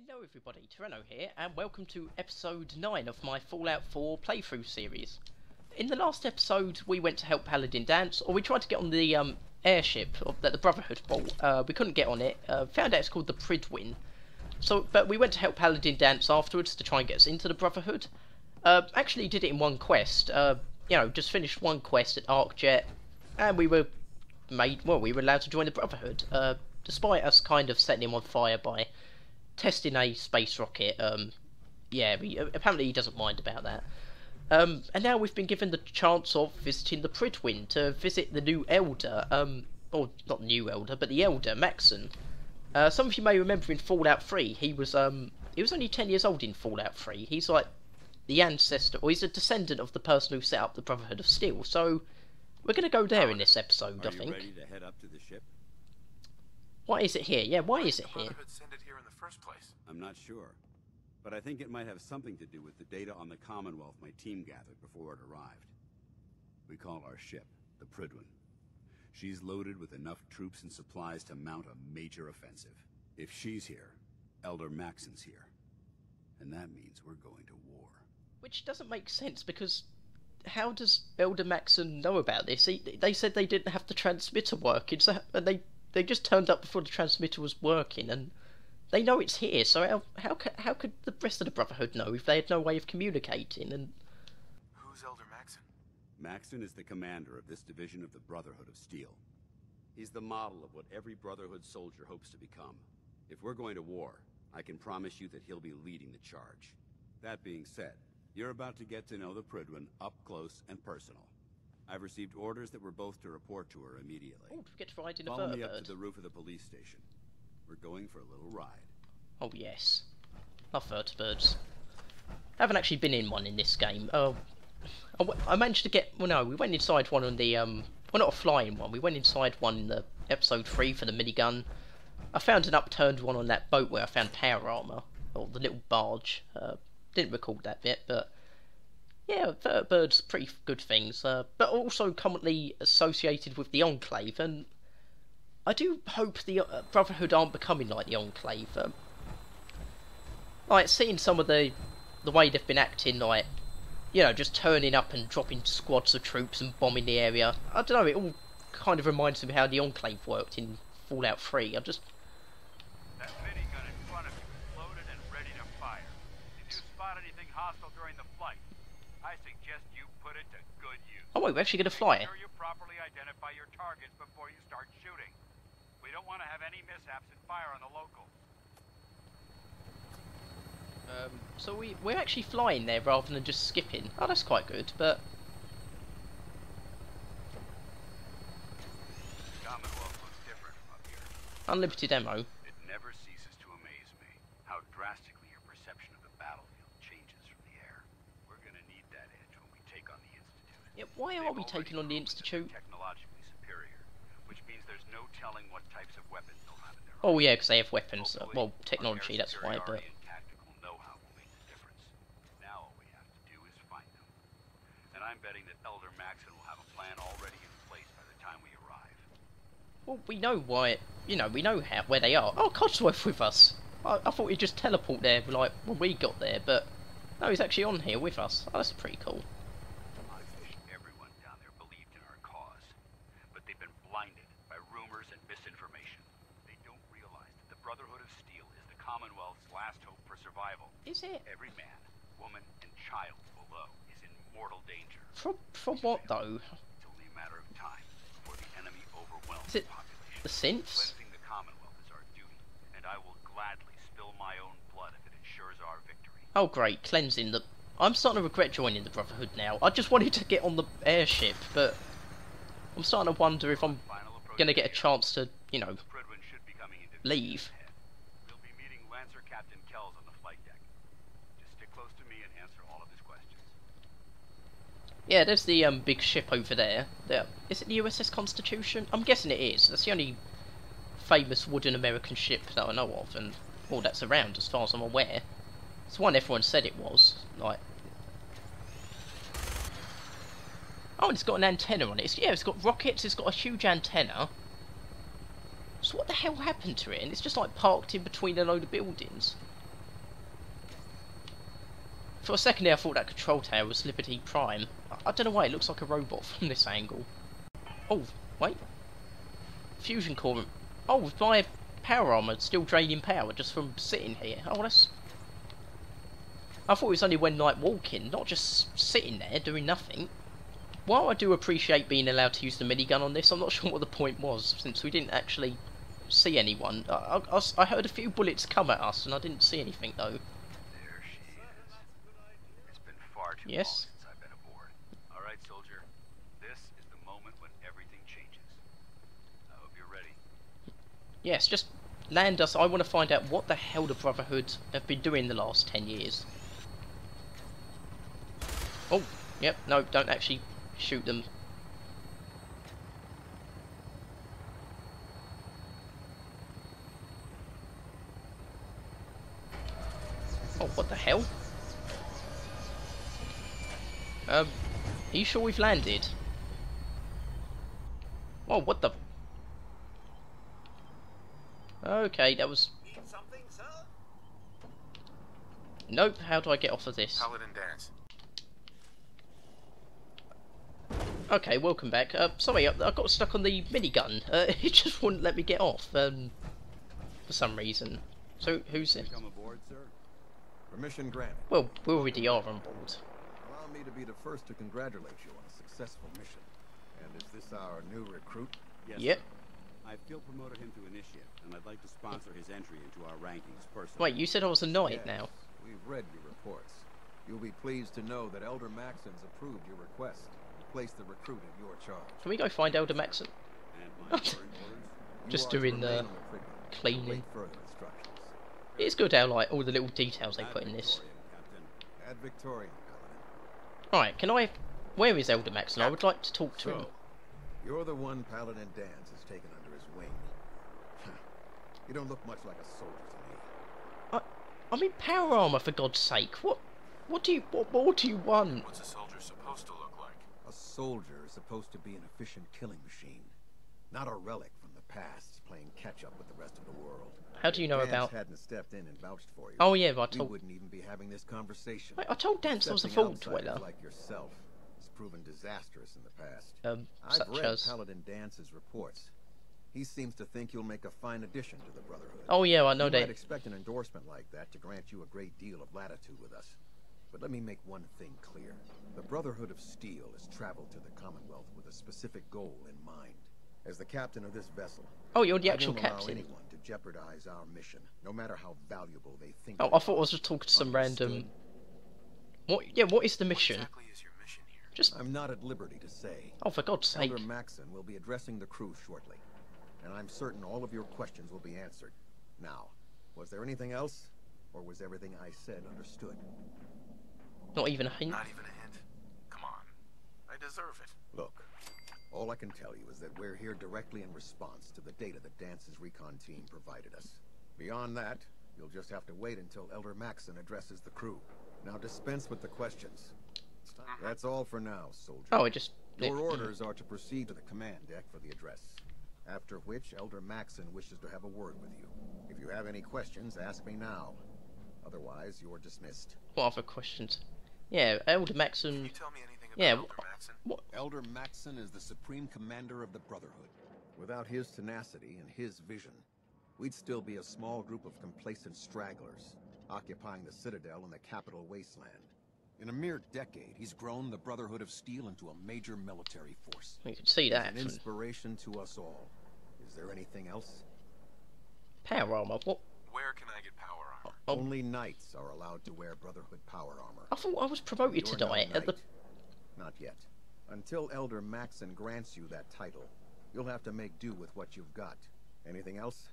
Hello everybody, Toreno here, and welcome to episode 9 of my Fallout 4 playthrough series. In the last episode, we went to help Paladin Danse, or we tried to get on the airship that the Brotherhood bought. We couldn't get on it, found out it's called the Prydwen. But we went to help Paladin Danse afterwards to try and get us into the Brotherhood. Actually did it in one quest, just finished one quest at ArcJet, and we were allowed to join the Brotherhood, despite us kind of setting him on fire by testing a space rocket. Apparently he doesn't mind about that. And now we've been given the chance of visiting the Prydwen to visit the new Elder, or not new Elder, but the Elder Maxson. Some of you may remember in Fallout 3, he was only 10 years old in Fallout 3. He's like the ancestor, or he's a descendant of the person who set up the Brotherhood of Steel. So we're going to go there in this episode, I think. Are you ready to head up to the ship? Why is it here? Yeah, why is it here? Send it here in the first place? I'm not sure, but I think it might have something to do with the data on the Commonwealth my team gathered before it arrived. We call our ship the Prydwen. She's loaded with enough troops and supplies to mount a major offensive. If she's here, Elder Maxson's here. And that means we're going to war. Which doesn't make sense, because how does Elder Maxson know about this? They said they didn't have the transmitter working, and they just turned up before the transmitter was working, and they know it's here, so how could the rest of the Brotherhood know if they had no way of communicating? And who's Elder Maxson? Maxson is the commander of this division of the Brotherhood of Steel. He's the model of what every Brotherhood soldier hopes to become. If we're going to war, I can promise you that he'll be leading the charge. That being said, you're about to get to know the Prydwen up close and personal. I've received orders that we're both to report to her immediately. oh, we get to ride in a Follow me vertibird. up to the roof of the police station. We're going for a little ride. Oh yes, love vertibirds. I haven't actually been in one in this game. I managed to get. Well, no, we went inside one on the well, not a flying one. We went inside one in the episode 3 for the minigun. I found an upturned one on that boat where I found power armor, or the little barge. Didn't record that bit, but yeah, vertibirds pretty good things. But also commonly associated with the Enclave, and I do hope the Brotherhood aren't becoming like the Enclave. Like, seeing some of the way they've been acting, like, just turning up and dropping squads of troops and bombing the area. I don't know, it all kind of reminds me of how the Enclave worked in Fallout 3. That minigun in front of you is loaded and ready to fire. If you spot anything hostile during the flight, I suggest you put it to good use. Oh wait, we're actually going to fly it. Make sure you properly identify your targets before you start shooting. We don't want to have any mishaps and fire on the locals. So we're actually flying there rather than just skipping. Oh, that's quite good, but Commonwealth looks different from up here. unlimited ammo. It never ceases to amaze me how drastically your perception of the battlefield changes from the air. We're gonna need that edge when we take on the Institute. Yeah, why are we taking on the Institute? Technologically superior, which means there's no telling what types of weapons they'll have in their Oh yeah, because they have weapons. Well, technology, that's why, but and tactical know-how will make the difference. Now all we have to do is find them. And I'm betting that Elder Maxson will have a plan already in place by the time we arrive. well, we know why. We know where they are. Oh, Codsworth with us. I thought he'd just teleport there, like when we got there, but no, he's actually on here with us. Oh, that's pretty cool. I wish everyone down there believed in our cause, but they've been blinded by rumors and misinformation. They don't realize that the Brotherhood of Steel is the Commonwealth's last hope for survival. Is it? Every man, woman, and child below is in mortal danger. From what though? It's only a matter of time before the enemy overwhelms Is it the population. the synths? Cleansing the Commonwealth is our duty, and I will gladly spill my own blood if it ensures our victory. Oh great, cleansing the. I'm starting to regret joining the Brotherhood now. I just wanted to get on the airship, but I'm starting to wonder if I'm gonna get a chance to, The Prydwen should be coming into leave. ahead. We'll be meeting Lancer Captain Kells on the flight deck. Just stick close to me and answer all of his questions. Yeah, there's the big ship over there. Is it the USS Constitution? I'm guessing it is. That's the only famous wooden American ship that I know of, and all that's around as far as I'm aware. It's one everyone said it was. Like, oh, and it's got an antenna on it. It's got rockets. It's got a huge antenna. So what the hell happened to it? And it's just like parked in between a load of buildings. For a second there I thought that control tower was Liberty Prime. I don't know why, it looks like a robot from this angle. Oh, wait. Fusion core. Oh, my power armor still draining power just from sitting here. Oh, that's... I thought it was only when like walking, not just sitting there doing nothing. While I do appreciate being allowed to use the minigun on this, I'm not sure what the point was, since we didn't actually see anyone. I heard a few bullets come at us, and I didn't see anything though. There she is. It's been far too long Yes. since I've been aboard. All right, soldier. This is the moment when everything changes. I hope you're ready. Yes, just land us. I want to find out what the hell the Brotherhood have been doing the last 10 years. Oh, yep, no, don't actually shoot them. Oh, what the hell? Are you sure we've landed? Oh, what the... Okay, that was... Something, sir? Nope, how do I get off of this? Paladin Danse. Okay, welcome back. Sorry, I got stuck on the minigun. It just wouldn't let me get off, for some reason. So, who's it? Come aboard, sir. Permission granted. Well, we already are on board. Allow me to be the first to congratulate you on a successful mission. And is this our new recruit? Yes, Yep. sir. I feel promoted him to initiate, and I'd like to sponsor his entry into our rankings personally. Wait, you said I was a knight Yes, now. We've read your reports. You'll be pleased to know that Elder Maxson's approved your request to place the recruit in your charge. Can we go find Elder Maxson? And my current orders? You Just are to doing, remain on the Prydwen to cleaning. await further instructions. It's good how, like, all the little details they Ad put in this. Victoriam, Captain. Ad Victoriam, Paladin. Right, can I... Where is Elder Maxson? I would like to talk to him. So, you're the one Paladin Danse has taken under his wing. You don't look much like a soldier to me. I'm in power armor, for God's sake. What more do you want? What's a soldier supposed to look like? A soldier is supposed to be an efficient killing machine, not a relic from the past playing catch-up with the rest of the world. How do you know Danse about... hadn't stepped in and vouched for you. Oh yeah, but I we told... wouldn't even be having this conversation. I told Danse there was a Accepting full outsiders dweller. like yourself has proven disastrous in the past. I've Such read as... Paladin Dance's reports. He seems to think you'll make a fine addition to the Brotherhood. Oh yeah, I know You that. might expect an endorsement like that to grant you a great deal of latitude with us. But let me make one thing clear. The Brotherhood of Steel has traveled to the Commonwealth with a specific goal in mind. As the captain of this vessel, Oh, you're the I actual won't allow captain. anyone to jeopardize our mission, no matter how valuable they think. Oh, it I thought I was is. just talking to some random... Understood? What? Yeah, what is the mission? Exactly is your mission here? Just... I'm not at liberty to say. Oh, for God's sake. Elder Maxson will be addressing the crew shortly, and I'm certain all of your questions will be answered. Now, was there anything else, or was everything I said understood? Not even a hint? Not even a hint. Come on. I deserve it. Look, all I can tell you is that we're here directly in response to the data that Dance's recon team provided us. Beyond that, you'll just have to wait until Elder Maxson addresses the crew. Now dispense with the questions. That's all for now, soldier. Oh, it just... Your orders are to proceed to the command deck for the address. After which, Elder Maxson wishes to have a word with you. If you have any questions, ask me now. Otherwise, you're dismissed. What other questions? Yeah, Elder Can Maxson... you tell me anything about Yeah, Elder Maxson? What? Elder Maxson is the supreme commander of the Brotherhood. Without his tenacity and his vision, we'd still be a small group of complacent stragglers, occupying the Citadel and the Capital Wasteland. In a mere decade, he's grown the Brotherhood of Steel into a major military force. You can see He's that an from inspiration to us all. Is there anything else? power armor. What? Where can I get power armor? Oh, Only knights are allowed to wear Brotherhood power armor. I thought I was promoted to You're no knight at the... knight. Not yet. Until Elder Maxson grants you that title, you'll have to make do with what you've got. Anything else?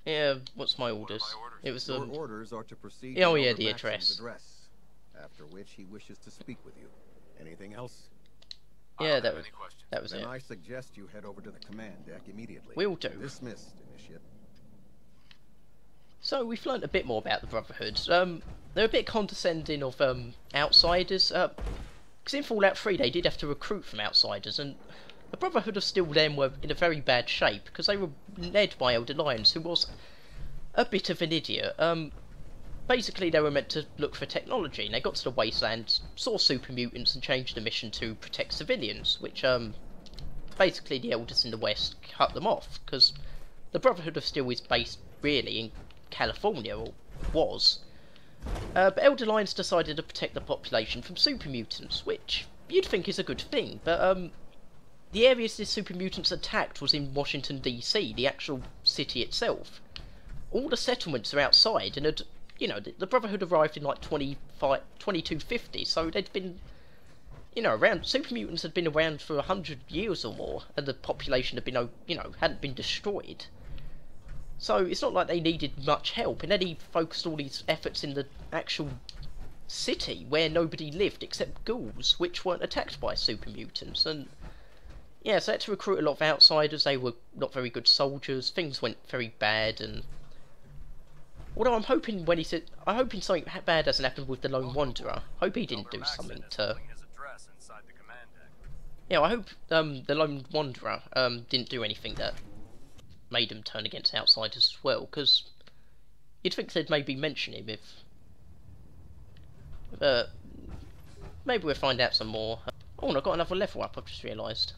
Yeah, what's my orders? my orders? It was Your the... orders are to proceed Oh, to yeah, Elder the Maxson's address. After which he wishes to speak with you. Anything else? I Yeah, don't that have was... any questions. That was Then it. I suggest you head over to the command deck immediately. Will do. Dismissed, Initiate. So, we've learnt a bit more about the Brotherhoods. They're a bit condescending of outsiders. Because in Fallout 3 they did have to recruit from outsiders, and the Brotherhood of Steel then were in a very bad shape, because they were led by Elder Lyons, who was a bit of an idiot. basically they were meant to look for technology, and they got to the wasteland, saw super mutants, and changed the mission to protect civilians, which basically the elders in the West cut them off, because the Brotherhood of Steel is based really in California, or was. But Elder Lions decided to protect the population from super mutants, which you'd think is a good thing, but the areas the super mutants attacked was in Washington DC, the actual city itself. All the settlements are outside, and had, you know, the Brotherhood arrived in like 2250, so they'd been, you know, around. Super mutants had been around for 100 years or more, and the population had been, you know, hadn't been destroyed. So it's not like they needed much help, and then he focused all his efforts in the actual city where nobody lived except ghouls, which weren't attacked by super mutants. And yeah, so they had to recruit a lot of outsiders. They were not very good soldiers. Things went very bad, and although I'm hoping when he said, I'm hoping something bad hasn't happened with the Lone Wanderer. I hope he didn't do something to. Yeah, I hope the Lone Wanderer didn't do anything that made him turn against outsiders as well, because you'd think they'd maybe mention him if. Maybe we'll find out some more. Oh, and I got another level up. I've just realised.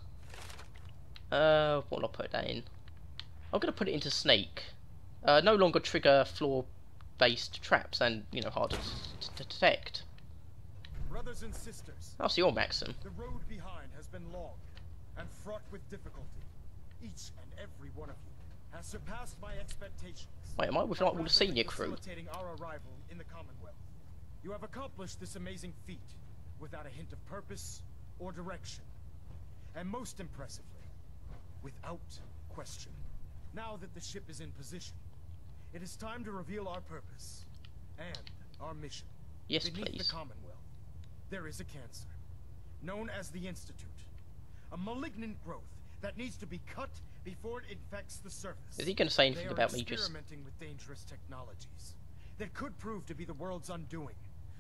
What'll I put that in? I'm going to put it into Snake. No longer trigger floor-based traps, and, you know, harder to detect. Brothers and sisters, Oh, so you're Maxson. the road behind has been long and fraught with difficulty. Each and every one of you has surpassed my expectations. Wait, am I with like all the senior crew? Facilitating our arrival in the Commonwealth. You have accomplished this amazing feat without a hint of purpose or direction. And most impressively, without question. Now that the ship is in position, it is time to reveal our purpose and our mission. Yes, Beneath please. the Commonwealth, there is a cancer, known as the Institute. A malignant growth that needs to be cut before it infects the surface. Is he going to say anything about me just... experimenting with dangerous technologies that could prove to be the world's undoing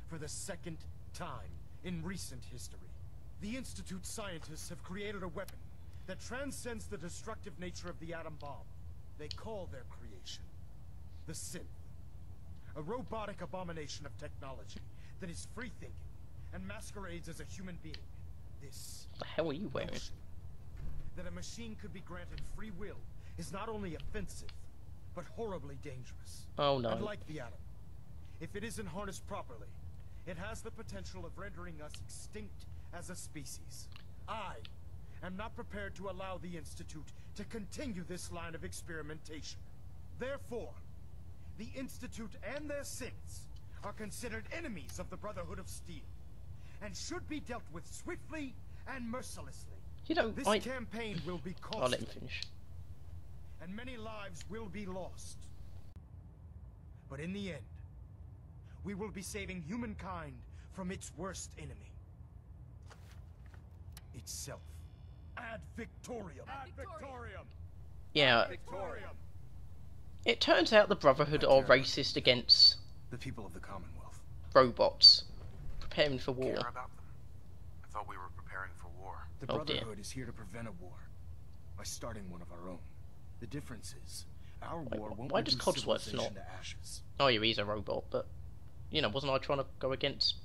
for the second time in recent history. The Institute scientists have created a weapon that transcends the destructive nature of the atom bomb. They call their creation the Synth. A robotic abomination of technology that is free-thinking and masquerades as a human being. This... What the hell are you wearing? notion that a machine could be granted free will is not only offensive, but horribly dangerous. Oh no. And like the atom, if it isn't harnessed properly, it has the potential of rendering us extinct as a species. I am not prepared to allow the Institute to continue this line of experimentation. Therefore, the Institute and their synths are considered enemies of the Brotherhood of Steel, and should be dealt with swiftly and mercilessly. You know, This campaign will be costly, I'll let him finish. and many lives will be lost. But in the end, we will be saving humankind from its worst enemy. Itself. Ad Victoriam! Ad Victoriam! Yeah, Victoriam! it turns out the Brotherhood are racist against The people of the Commonwealth. robots, preparing for war. Care about them? I thought we were preparing for war. The Oh, dear. Brotherhood is here to prevent a war by starting one of our own. The difference is, our Wait, war won't why does reduce Codsworth civilization not? to ashes. Oh yeah, he's a robot, but, you know, wasn't I trying to go against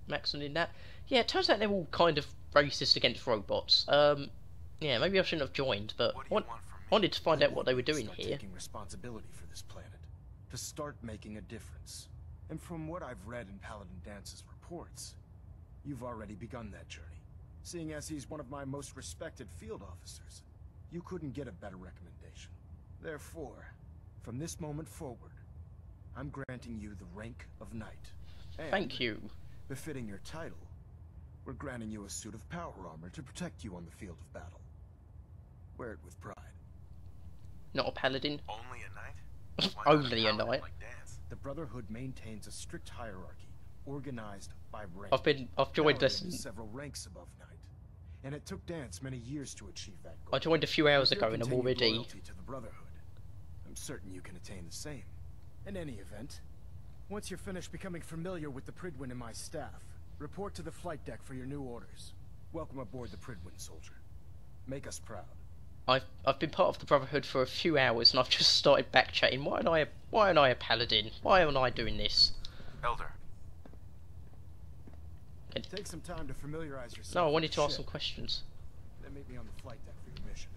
Maxson in that? Yeah, it turns out they're all kind of racist against robots. Yeah, maybe I shouldn't have joined, but What do you want from me? wanted to find I out what want they you were to doing start here. Taking responsibility for this planet, to start making a difference. And from what I've read in Paladin Dance's reports, you've already begun that journey. Seeing as he's one of my most respected field officers, you couldn't get a better recommendation. Therefore, from this moment forward, I'm granting you the rank of knight. And, Thank you. befitting your title, we're granting you a suit of power armor to protect you on the field of battle. Wear it with pride. Not a paladin. Only a knight? Why not Only a paladin knight. Like Danse? The Brotherhood maintains a strict hierarchy, organized by rank. I've joined this. Paladin is several ranks above knight, and it took Danse many years to achieve that goal. I joined a few hours With your ago, and I'm continued already. loyalty to the Brotherhood, I'm certain you can attain the same. In any event, once you're finished becoming familiar with the Prydwen and my staff, report to the flight deck for your new orders. Welcome aboard the Prydwen, soldier. Make us proud. I've been part of the Brotherhood for a few hours and I've just started backchatting. Why aren't I a paladin? Why am I doing this? Elder. Take some time to familiarize yourself. No, I with wanted the to ask ship. some questions. Then meet me on the flight deck for your mission.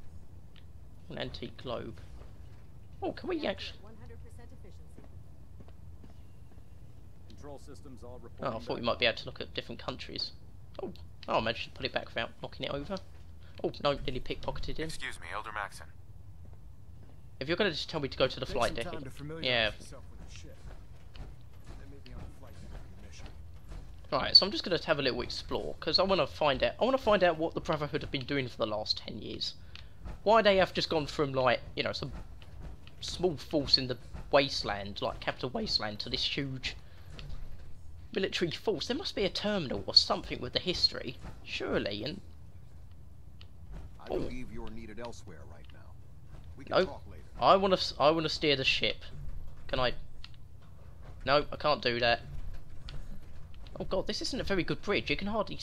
An antique globe. Oh, can we actually? 100% efficiency. Control systems all Oh, reporting. I thought we might be able to look at different countries. Oh, I managed to put it back without knocking it over. Oh no, nearly pickpocketed him. Excuse me, Elder Maxson. If you're gonna just tell me to go to the Take flight some deck, time to familiarize yeah. yourself with the ship. Then meet me on the flight deck for your mission. Right, so I'm just gonna have a little explore because I want to find out. I want to find out what the Brotherhood have been doing for the last 10 years. Why they have just gone from, like, you know, some small force in the wasteland, like Capital Wasteland, to this huge military force. There must be a terminal or something with the history, surely. And I believe you're needed elsewhere right now. We can no, talk later. I want to steer the ship. Can I? No, I can't do that. Oh god, this isn't a very good bridge. You can hardly.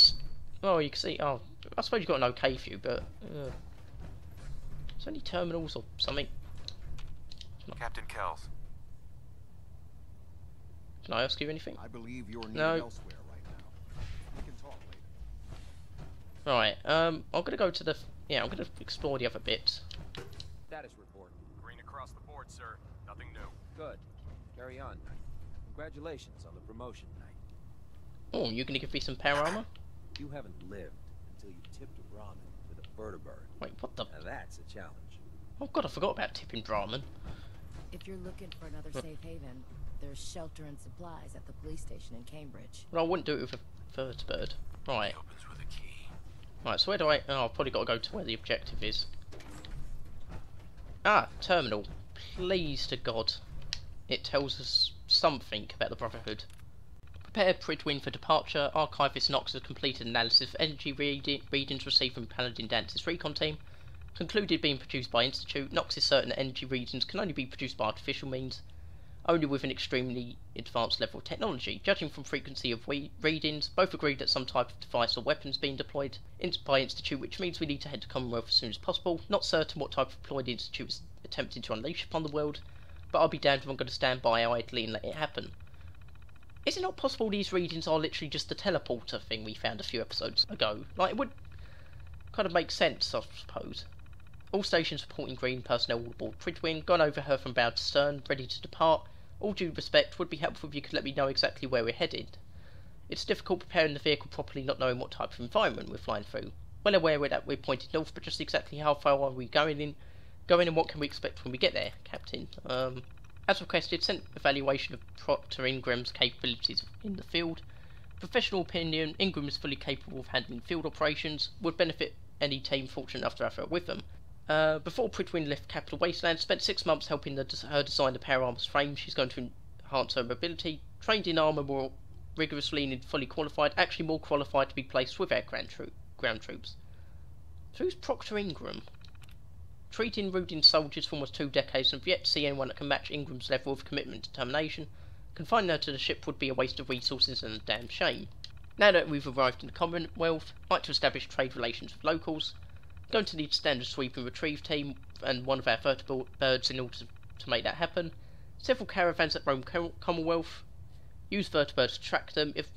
Oh, you can see. Oh, I suppose you've got an okay view, but. Is there any terminals or something? Captain Kells. Can I ask you anything? I believe you're needed No. elsewhere right now. We can talk later. Right. I'm gonna go to the. Yeah, I'm gonna explore the other bits. Status report. Green across the board, sir. Nothing new. Good. Carry on. Congratulations on the promotion, Knight. Oh, you gonna give me some power armor? You haven't lived until you tipped ramen with a vertibird. Wait, what the? Now that's a challenge. Oh god, I forgot about tipping Brahmin. If you're looking for another safe haven, there's shelter and supplies at the police station in Cambridge. Well, I wouldn't do it with a vertibird. Right. He opens with a key. Right, so where do I... Oh, I've probably got to go to where the objective is. Ah, terminal. Please to God. It tells us something about the Brotherhood. Prepare Prydwen for departure. Archivist Knox has completed analysis of energy readings received from Paladin Dance's recon team. Concluded being produced by Institute. Knox is certain that energy readings can only be produced by artificial means, only with an extremely advanced level of technology. Judging from frequency of readings, both agreed that some type of device or weapon is being deployed by Institute, which means we need to head to Commonwealth as soon as possible. Not certain what type of deploy the Institute is attempting to unleash upon the world, but I'll be damned if I'm going to stand by idly and let it happen. Is it not possible these readings are literally just the teleporter thing we found a few episodes ago? Like, it would kind of make sense, I suppose. All stations reporting green, personnel all aboard Prydwen, gone over her from bow to stern, ready to depart. All due respect, would be helpful if you could let me know exactly where we're headed. It's difficult preparing the vehicle properly, not knowing what type of environment we're flying through. Well aware that we're pointed north, but just exactly how far are we going and what can we expect when we get there, Captain? As requested, sent evaluation of Proctor Ingram's capabilities in the field. Professional opinion, Ingram is fully capable of handling field operations, would benefit any team fortunate enough to have her with them. Before Prydwen left Capital Wasteland, spent 6 months helping her design the power armor's frame. She's going to enhance her mobility. Trained in armor more rigorously and fully qualified, actually more qualified to be placed with our ground troops. So who's Proctor Ingram? Treating Rudin soldiers for almost 2 decades and have yet to see anyone that can match Ingram's level of commitment and determination. Confining her to the ship would be a waste of resources and a damn shame. Now that we've arrived in the Commonwealth, I'd like to establish trade relations with locals. Going to need a standard sweep and retrieve team and one of our vertibirds in order to make that happen. Several caravans that roam Commonwealth. Use vertibirds to track them. If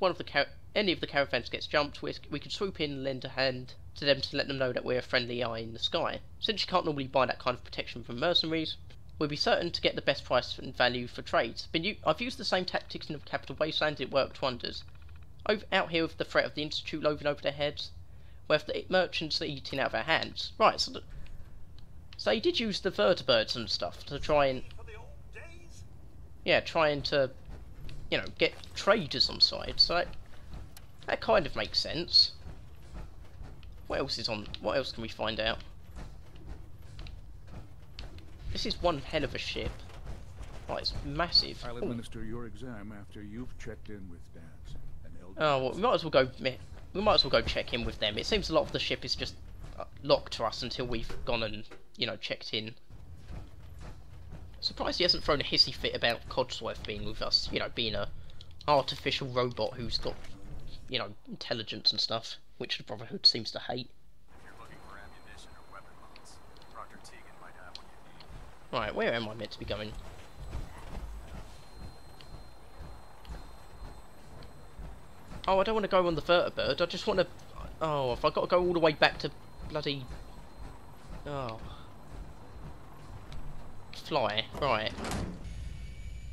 any of the caravans gets jumped, we can swoop in and lend a hand to them to let them know that we're a friendly eye in the sky. Since you can't normally buy that kind of protection from mercenaries, we'll be certain to get the best price and value for trades. I've used the same tactics in the Capital Wasteland, it worked wonders. Out here with the threat of the Institute looming over their heads, we have the merchants eating out of our hands. Right, so he did use the vertibirds and stuff to try and... Yeah, trying to, you know, get traders on side, so that kind of makes sense. What else can we find out? This is one hell of a ship. Oh, it's massive. I'll Ooh. administer your exam after you've checked in with Danse and Elder. Oh, well, we might as well go check in with them. It seems a lot of the ship is just locked to us until we've gone and, you know, checked in. Surprised he hasn't thrown a hissy fit about Codsworth being with us, you know, being a artificial robot who's got, you know, intelligence and stuff, which the Brotherhood seems to hate. If you're looking for ammunition or weapon mods, Right, where am I meant to be going? Oh, I don't want to go on the vertibird. I just want to... Oh, if I got to go all the way back to bloody... Oh. Fly. Right.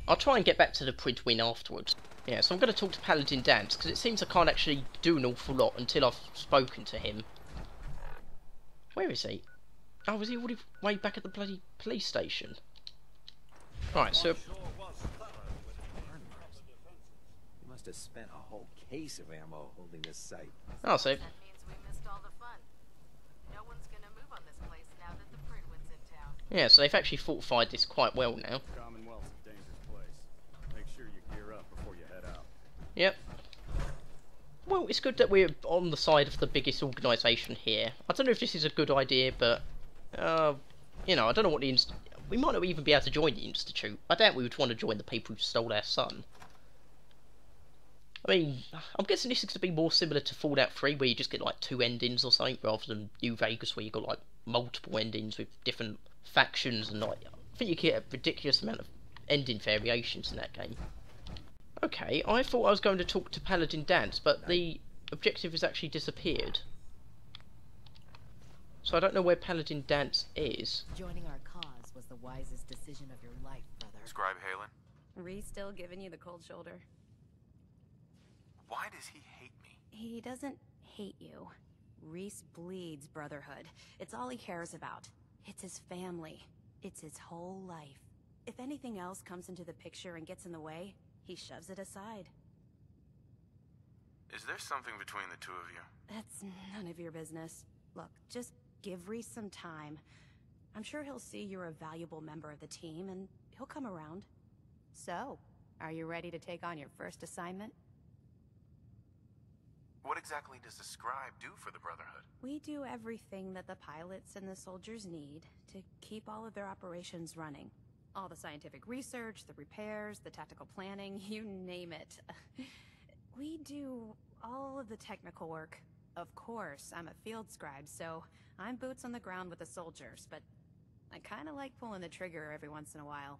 I'll try and get back to the Prydwen afterwards. Yeah, so I'm going to talk to Paladin Danse, because it seems I can't actually do an awful lot until I've spoken to him. Where is he? Oh, was he all the way back at the bloody police station? Right, so... You must have spent a whole case of ammo holding this site. Oh, so... That means we missed all the fun. No one's gonna move on this place now that the Prydwen's in town. Yeah, so they've actually fortified this quite well now. Commonwealth's a dangerous place. Make sure you gear up before you head out. Yep. Well, it's good that we're on the side of the biggest organisation here. I don't know if this is a good idea, but... you know, I don't know what the... We might not even be able to join the Institute. I doubt we would want to join the people who stole our son. I mean, I'm guessing this is going to be more similar to Fallout 3, where you just get like 2 endings or something, rather than New Vegas, where you got like multiple endings with different factions, and like, I think you get a ridiculous amount of ending variations in that game. Okay, I thought I was going to talk to Paladin Danse, but the objective has actually disappeared. So I don't know where Paladin Danse is. Joining our cause was the wisest decision of your life, brother. Scribe Halen? Ree still giving you the cold shoulder? Why does he hate me? He doesn't hate you. Reese bleeds Brotherhood. It's all he cares about. It's his family. It's his whole life. If anything else comes into the picture and gets in the way, he shoves it aside. Is there something between the two of you? That's none of your business. Look, just give Reese some time. I'm sure he'll see you're a valuable member of the team, and he'll come around. So, are you ready to take on your first assignment? What exactly does the scribe do for the Brotherhood? We do everything that the pilots and the soldiers need to keep all of their operations running. All the scientific research, the repairs, the tactical planning, you name it. We do all of the technical work. Of course, I'm a field scribe, so I'm boots on the ground with the soldiers, but I kinda like pulling the trigger every once in a while.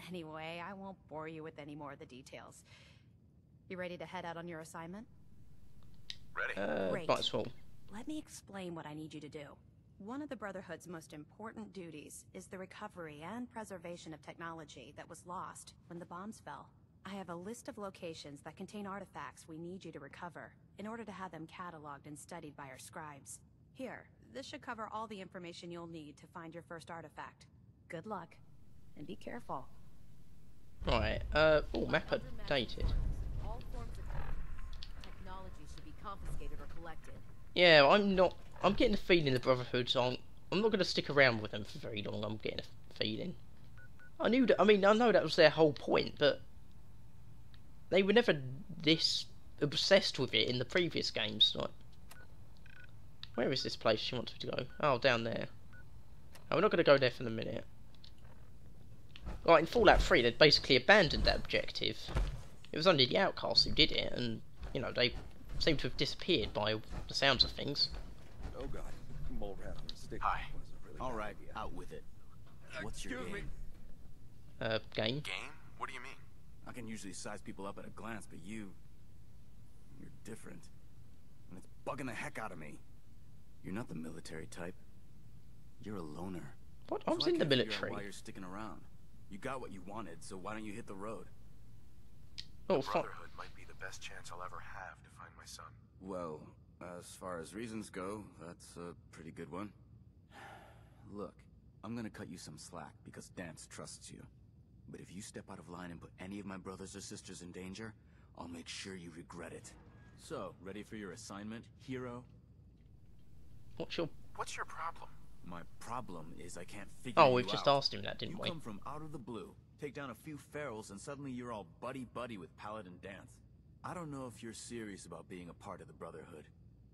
Anyway, I won't bore you with any more of the details. You ready to head out on your assignment? Ready? Great. Might as well. Let me explain what I need you to do. One of the Brotherhood's most important duties is the recovery and preservation of technology that was lost when the bombs fell. I have a list of locations that contain artifacts we need you to recover in order to have them cataloged and studied by our scribes. Here, this should cover all the information you'll need to find your first artifact. Good luck, and be careful. Right, oh, map updated. All forms of technology should be confiscated or collected. Yeah, I'm getting the feeling the Brotherhoods aren't... I'm not going to stick around with them for very long, I'm getting a feeling. I know that was their whole point, but... They were never this obsessed with it in the previous games. Like, where is this place she wants me to go? Oh, down there. Oh, we're not going to go there for the minute. Right, in Fallout 3, they'd basically abandoned that objective. It was only the outcasts who did it, and, you know, they seem to have disappeared by the sounds of things. Oh god, mole rat on a stick. Hi. Really All right, out with it. What's your game? Game? Game? What do you mean? I can usually size people up at a glance, but you're different. And it's bugging the heck out of me. You're not the military type. You're a loner. What? I was So in the can't figure out military. why you're sticking around. You got what you wanted, so why don't you hit the road? Oh, The fuck. Brotherhood might be the best chance I'll ever have to find my son. Well, as far as reasons go, that's a pretty good one. Look, I'm gonna cut you some slack because Danse trusts you. But if you step out of line and put any of my brothers or sisters in danger, I'll make sure you regret it. So, ready for your assignment, hero? What's your... What's your problem? My problem is I can't figure Oh, you we've just out. asked him that, didn't You we? come from out of the blue, take down a few ferals, and suddenly you're all buddy-buddy with Paladin Danse. I don't know if you're serious about being a part of the Brotherhood,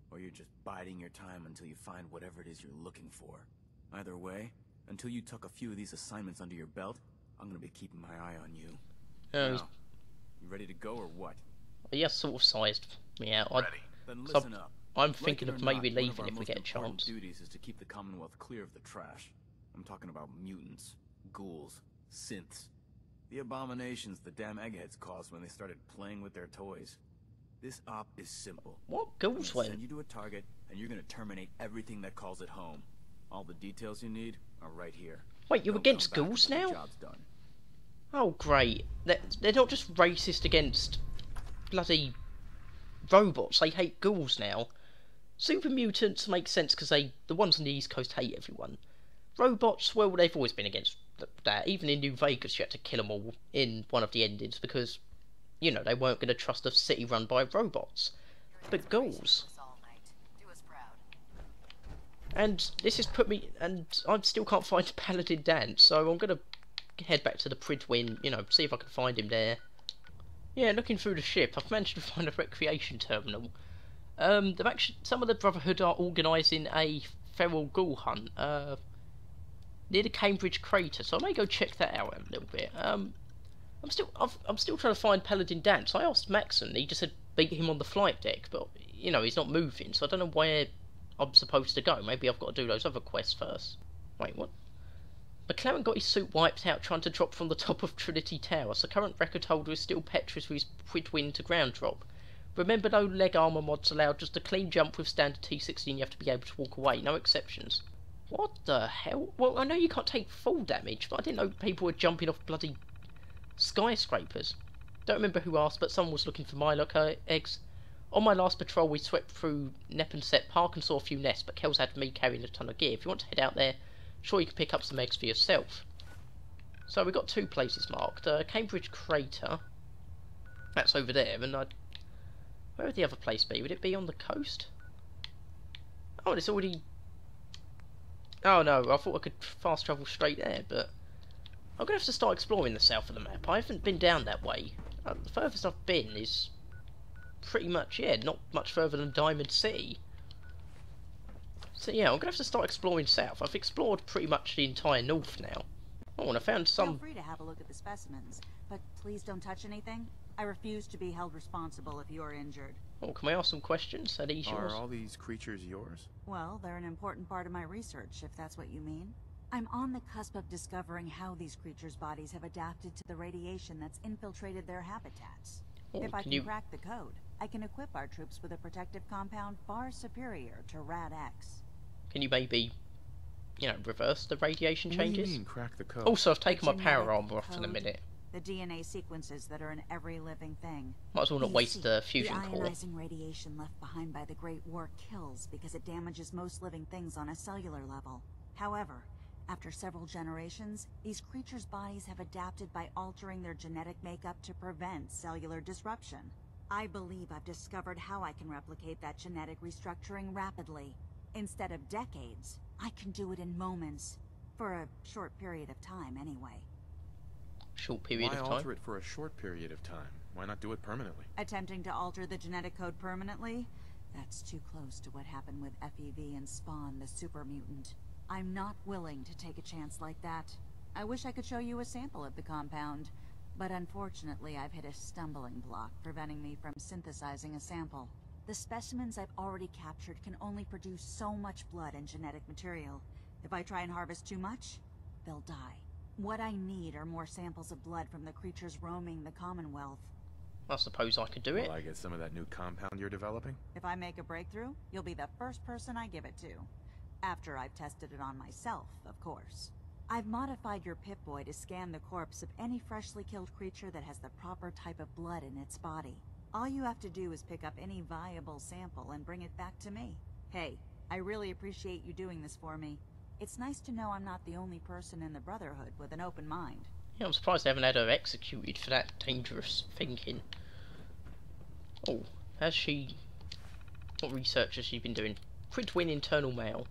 or you're just biding your time until you find whatever it is you're looking for. Either way, until you tuck a few of these assignments under your belt, I'm gonna be keeping my eye on you. Oh, Now, you ready to go or what? he has sort of sized me out. Ready. Then So, listen up. I'm Like thinking it or of maybe not, one leaving our if we most get a important chance. duties is to keep the Commonwealth clear of the trash. I'm talking about mutants. ghouls, synths. The abominations the damn eggheads caused when they started playing with their toys. This op is simple. What ghouls were? Send you to a target, and you're gonna terminate everything that calls it home. All the details you need are right here. Wait, you're against ghouls now? Job's done. Oh, great. They're not just racist against bloody robots. They hate ghouls now. Super mutants make sense because the ones on the East Coast hate everyone. Robots, well, they've always been against that. Even in New Vegas, you had to kill them all in one of the endings because, you know, they weren't going to trust a city run by robots. But ghouls. And this has put me, and I still can't find Paladin Danse, so I'm going to head back to the Prydwen, you know, see if I can find him there. Yeah, looking through the ship, I've managed to find a recreation terminal. Some of the Brotherhood are organising a feral ghoul hunt, near the Cambridge crater, so I may go check that out a little bit. I'm still trying to find Paladin Danse. I asked Maxson, he just said beat him on the flight deck, but, you know, he's not moving, so I don't know where I'm supposed to go. Maybe I've got to do those other quests first. Wait, what? McLaren got his suit wiped out trying to drop from the top of Trinity Tower, so current record holder is still Petrus with his Prydwen to ground drop. Remember, no leg armour mods allowed, just a clean jump with standard T16, you have to be able to walk away, no exceptions. What the hell? Well, I know you can't take full damage, but I didn't know people were jumping off bloody skyscrapers. Don't remember who asked, but someone was looking for Mylock eggs. On my last patrol, we swept through Neponset Park and saw a few nests, but Kel's had me carrying a ton of gear. If you want to head out there, sure you can pick up some eggs for yourself. So we've got 2 places marked. Cambridge Crater. That's over there, and where would the other place be? Would it be on the coast? Oh, it's already... Oh no, I thought I could fast travel straight there, but... I'm going to have to start exploring the south of the map. I haven't been down that way. The furthest I've been is... pretty much, yeah, not much further than Diamond City. So yeah, I'm going to have to start exploring south. I've explored pretty much the entire north now. Oh, and I found some... Feel free to have a look at the specimens, but please don't touch anything. I refuse to be held responsible if you're injured. Oh, can we ask some questions? Are these yours? Are all these creatures yours? Well, they're an important part of my research, if that's what you mean. I'm on the cusp of discovering how these creatures' bodies have adapted to the radiation that's infiltrated their habitats. Oh, if I can crack the code, I can equip our troops with a protective compound far superior to Rad-X. Can you maybe, you know, reverse the radiation changes? What do you mean, crack the code? Also, I've taken my power armor off in a minute. The DNA sequences that are in every living thing. Might as well not waste the fusion core. The ionizing radiation left behind by the Great War kills because it damages most living things on a cellular level. However, after several generations, these creatures' bodies have adapted by altering their genetic makeup to prevent cellular disruption. I believe I've discovered how I can replicate that genetic restructuring rapidly. Instead of decades, I can do it in moments. For a short period of time, anyway. Short period of time? Why alter it for a short period of time? Why not do it permanently? Attempting to alter the genetic code permanently? That's too close to what happened with FEV and Spawn, the super mutant. I'm not willing to take a chance like that. I wish I could show you a sample of the compound, but unfortunately I've hit a stumbling block preventing me from synthesizing a sample. The specimens I've already captured can only produce so much blood and genetic material. If I try and harvest too much, they'll die. What I need are more samples of blood from the creatures roaming the Commonwealth. I suppose I could do it. Will I get some of that new compound you're developing? If I make a breakthrough, you'll be the first person I give it to. After I've tested it on myself, of course. I've modified your Pip-Boy to scan the corpse of any freshly killed creature that has the proper type of blood in its body. All you have to do is pick up any viable sample and bring it back to me. Hey, I really appreciate you doing this for me. It's nice to know I'm not the only person in the Brotherhood with an open mind. Yeah, I'm surprised they haven't had her executed for that dangerous thinking. Oh, what research has she been doing? Prydwen Internal Mail.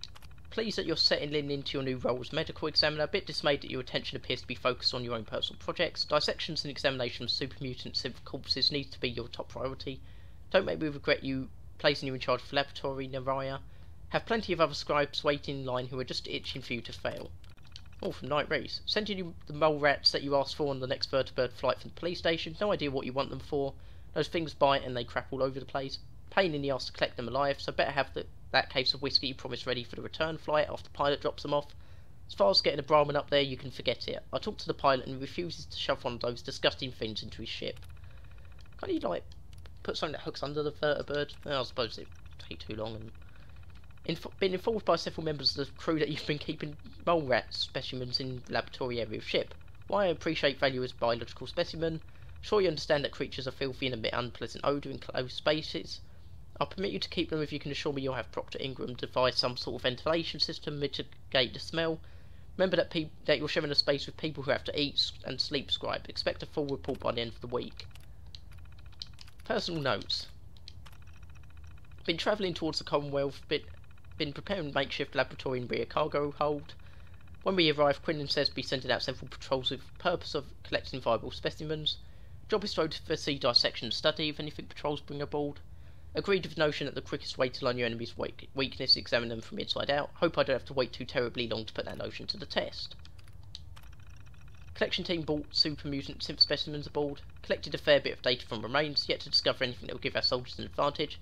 Pleased that you're settling into your new role as medical examiner. A bit dismayed that your attention appears to be focused on your own personal projects. Dissections and examination of super mutant synth corpses needs to be your top priority. Don't make me regret placing you in charge of laboratory, Naraya. Have plenty of other scribes waiting in line who are just itching for you to fail. Oh, from Night Reese. Sending you the mole rats that you asked for on the next vertibird flight from the police station. No idea what you want them for. Those things bite and they crap all over the place. Pain in the ass to collect them alive, so better have that case of whiskey you promised ready for the return flight after the pilot drops them off. As far as getting a Brahmin up there, you can forget it. I talked to the pilot and he refuses to shove one of those disgusting things into his ship. Can't you, like, put something that hooks under the vertibird? I suppose it'd take too long. And been informed by several members of the crew that you've been keeping mole rat specimens in the laboratory area of ship. While I appreciate value as biological specimen, sure you understand that creatures are filthy and emit unpleasant odour in closed spaces. I'll permit you to keep them if you can assure me you'll have Proctor Ingram devise some sort of ventilation system to mitigate the smell. Remember that you're sharing a space with people who have to eat and sleep scribe. Expect a full report by the end of the week. Personal notes. Been travelling towards the Commonwealth, been preparing makeshift laboratory and rear cargo hold. When we arrive, Quinn and says be sending out several patrols with the purpose of collecting viable specimens. Job is to oversee dissection and study if anything patrols bring aboard. Agreed with the notion that the quickest way to learn your enemy's weakness is examine them from inside out. Hope I don't have to wait too terribly long to put that notion to the test. Collection team brought super mutant synth specimens aboard. Collected a fair bit of data from remains, yet to discover anything that will give our soldiers an advantage.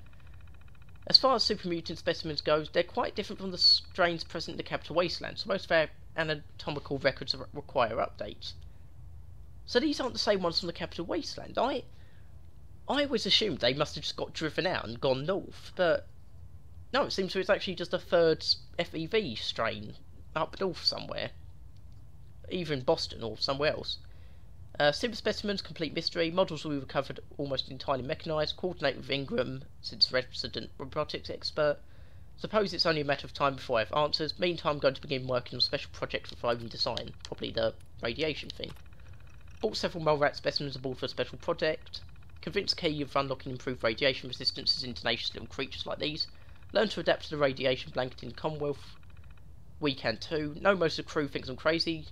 As far as super mutant specimens goes, they're quite different from the strains present in the Capital Wasteland, so most of our anatomical records require updates. So these aren't the same ones from the Capital Wasteland. I always assumed they must have just got driven out and gone north, but no, it seems it's actually just a third FEV strain up north somewhere. Either in Boston or somewhere else. Simple specimens, complete mystery. Models will be recovered almost entirely mechanised. Coordinate with Ingram, since resident robotics expert. Suppose it's only a matter of time before I have answers. Meantime, I'm going to begin working on a special project for floating design. Probably the radiation thing. Bought several mole rat specimens aboard for a special project. Convinced key of unlocking improved radiation resistance is in tenacious little creatures like these. Learn to adapt to the radiation blanket in the Commonwealth. We can too. Know most of the crew thinks I'm crazy.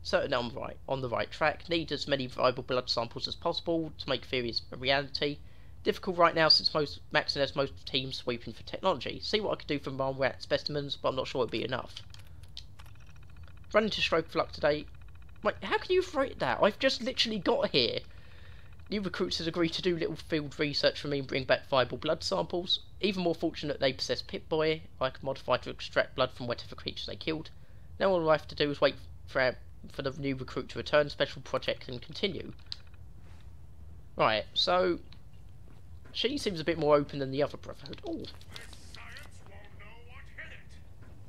Certain I'm on the right track. Need as many viable blood samples as possible to make theories a reality. Difficult right now since Maxson has most teams sweeping for technology. See what I can do for mole rat specimens, but I'm not sure it'll be enough. Running to stroke of luck today. Wait, how can you write that? I've just literally got here. New recruits has agreed to do little field research for me and bring back viable blood samples. Even more fortunate they possess Pip-Boy. I can modify to extract blood from whatever creatures they killed. Now all I have to do is wait for the new recruit to return, special project and continue. Right, so she seems a bit more open than the other Brotherhood. Oh.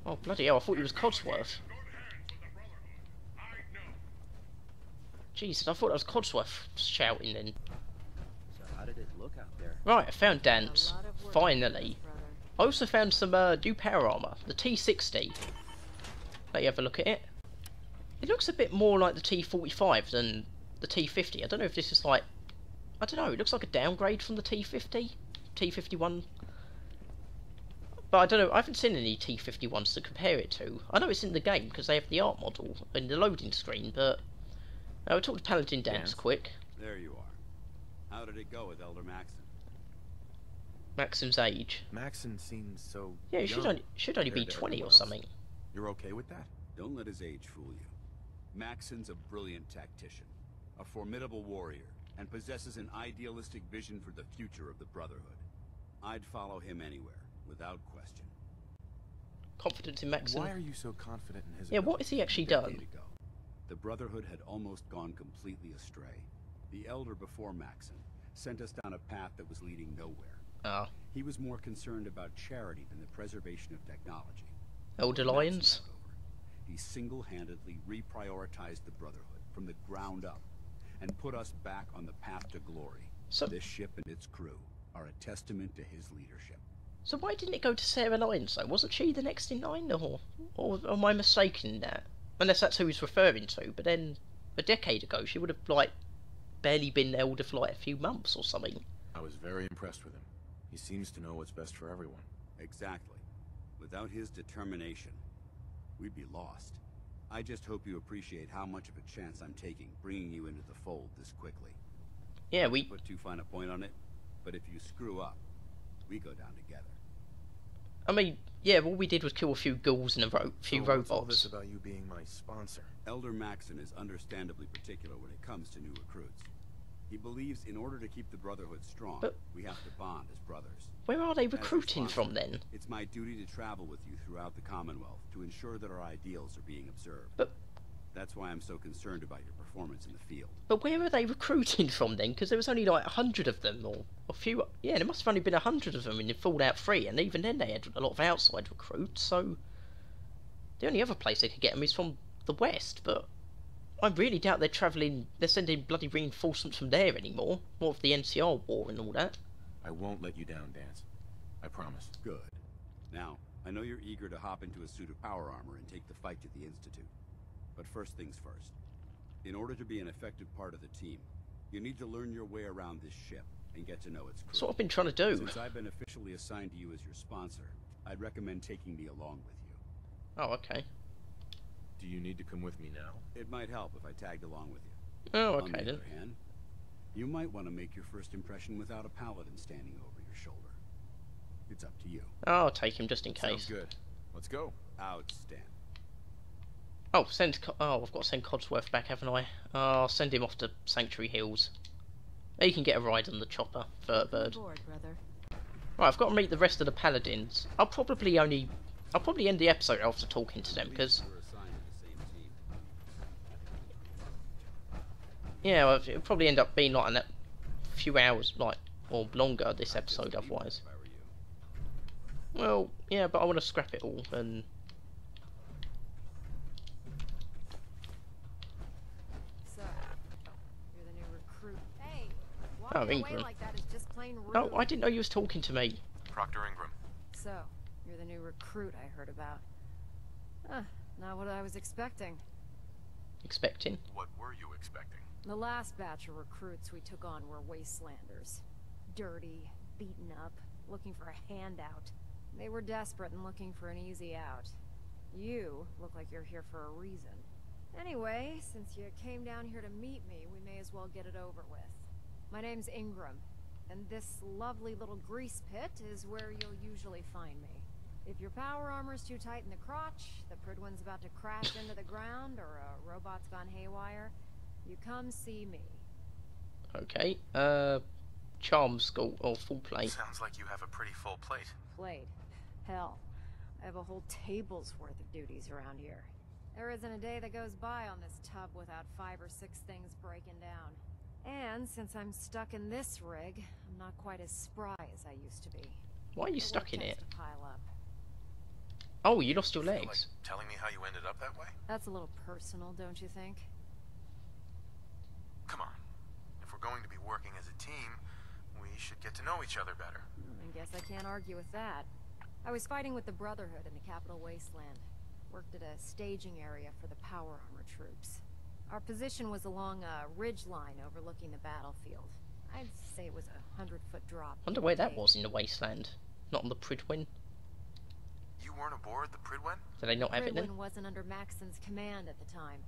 Oh bloody hell, I thought he was Codsworth. Jesus, I thought that was Codsworth shouting then. So how did it look out there? Right, I found Danse. Finally. I also found some new power armour, the T60. Let you have a look at it. It looks a bit more like the T45 than the T50. I don't know if this is like... I don't know, it looks like a downgrade from the T50. T51. But I don't know, I haven't seen any T51s to compare it to. I know it's in the game because they have the art model in the loading screen, but... We'll talk to Paladin Danse quick. There you are. How did it go with Elder Maxson? Maxson's age. Maxson seems so Yeah, he young should only be 20 or something. You're okay with that? Don't let his age fool you. Maxson's a brilliant tactician, a formidable warrior, and possesses an idealistic vision for the future of the Brotherhood. I'd follow him anywhere, without question. Confidence in Maxson. Why are you so confident in his ability? What has he actually done? The Brotherhood had almost gone completely astray. The Elder before Maxson sent us down a path that was leading nowhere. Ah. He was more concerned about charity than the preservation of technology. Elder Lions? He single-handedly reprioritized the Brotherhood from the ground up and put us back on the path to glory. So this ship and its crew are a testament to his leadership. So why didn't it go to Sarah Lyons though? Wasn't she the next in line or am I mistaken in that? Unless that's who he's referring to, but then a decade ago she would have like barely been Elder for like a few months or something. I was very impressed with him. He seems to know what's best for everyone. Exactly. Without his determination, we'd be lost. I just hope you appreciate how much of a chance I'm taking bringing you into the fold this quickly. Yeah, we put too fine a point on it, but if you screw up, we go down together. I mean, yeah, all we did was kill a few ghouls and a few robots. What's all this about you being my sponsor? Elder Maxson is understandably particular when it comes to new recruits. He believes in order to keep the Brotherhood strong, we have to bond as brothers. Where are they recruiting from then? It's my duty to travel with you throughout the Commonwealth to ensure that our ideals are being observed. But that's why I'm so concerned about your performance in the field. But where are they recruiting from then? Because there was only like 100 of them, or a few. Yeah, there must have only been 100 of them in Fallout 3, and even then they had a lot of outside recruits. So the only other place they could get them is from the west. But I really doubt they're travelling. They're sending bloody reinforcements from there anymore. More of the NCR war and all that. I won't let you down, Danse. I promise. Good. Now, I know you're eager to hop into a suit of power armor and take the fight to the Institute. But first things first. In order to be an effective part of the team, you need to learn your way around this ship and get to know its crew. That's what I've been trying to do. Since I've been officially assigned to you as your sponsor, I'd recommend taking me along with you. Oh, okay. Do you need to come with me now? It might help if I tagged along with you. Oh, On okay the then. other hand, you might want to make your first impression without a paladin standing over your shoulder. It's up to you. I'll take him just in case. Sounds good. Let's go. Outstanding. Oh, I've got to send Codsworth back, haven't I? Oh, I'll send him off to Sanctuary Hills. He can get a ride on the chopper, Vertbird. Right, I've got to meet the rest of the paladins. I'll probably end the episode after talking to them, because yeah, well, it'll probably end up being like a few hours, like, or longer this episode otherwise. Well, yeah, but I want to scrap it all and. Oh, Ingram. Like that is just plain rude. No, I didn't know you was talking to me. Proctor Ingram. So, you're the new recruit I heard about. Not what I was expecting. Expecting? What were you expecting? The last batch of recruits we took on were wastelanders. Dirty, beaten up, looking for a handout. They were desperate and looking for an easy out. You look like you're here for a reason. Anyway, since you came down here to meet me, we may as well get it over with. My name's Ingram, and this lovely little grease pit is where you'll usually find me. If your power armor's too tight in the crotch, the Prydwen's about to crash into the ground, or a robot's gone haywire, you come see me. Okay, charm school, or full plate. Sounds like you have a pretty full plate. Plate? Hell, I have a whole table's worth of duties around here. There isn't a day that goes by on this tub without 5 or 6 things breaking down. And since I'm stuck in this rig, I'm not quite as spry as I used to be. Why are you stuck in it? To pile up. Oh, you lost your Feel legs. like telling me how you ended up that way? That's a little personal, don't you think? Come on. If we're going to be working as a team, we should get to know each other better. I guess I can't argue with that. I was fighting with the Brotherhood in the Capital Wasteland. Worked at a staging area for the power armor troops. Our position was along a ridge line overlooking the battlefield. I'd say it was a 100-foot drop. Wonder where that was in the wasteland. Not on the Prydwen. You weren't aboard the Prydwen? Did they not have it then? Prydwen wasn't under Maxson's command at the time.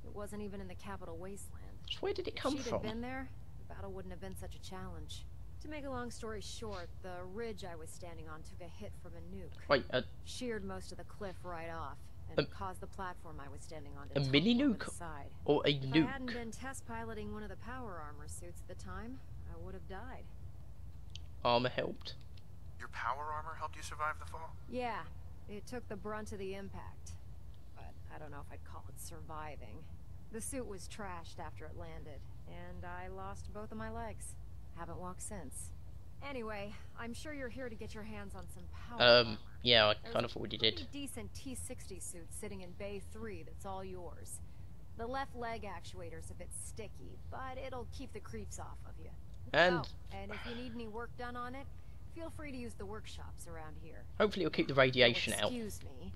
It wasn't even in the Capital Wasteland. So where did it come If she'd from? have been there, the battle wouldn't have been such a challenge. To make a long story short, the ridge I was standing on took a hit from a nuke. Wait, sheared most of the cliff right off, and caused the platform I was standing on to a mini nuke? Side. Or a If nuke? I hadn't been test piloting one of the power armor suits at the time, I would have died. Armor helped. Your power armor helped you survive the fall? Yeah, it took the brunt of the impact. But I don't know if I'd call it surviving. The suit was trashed after it landed, and I lost both of my legs. Haven't walked since. Anyway, I'm sure you're here to get your hands on some power armor. Yeah, I kind of already did. There's a decent T-60 suit sitting in Bay 3 that's all yours. The left leg actuator's a bit sticky, but it'll keep the creeps off of you. And and if you need any work done on it, feel free to use the workshops around here. hopefully it'll keep the radiation out. Excuse me,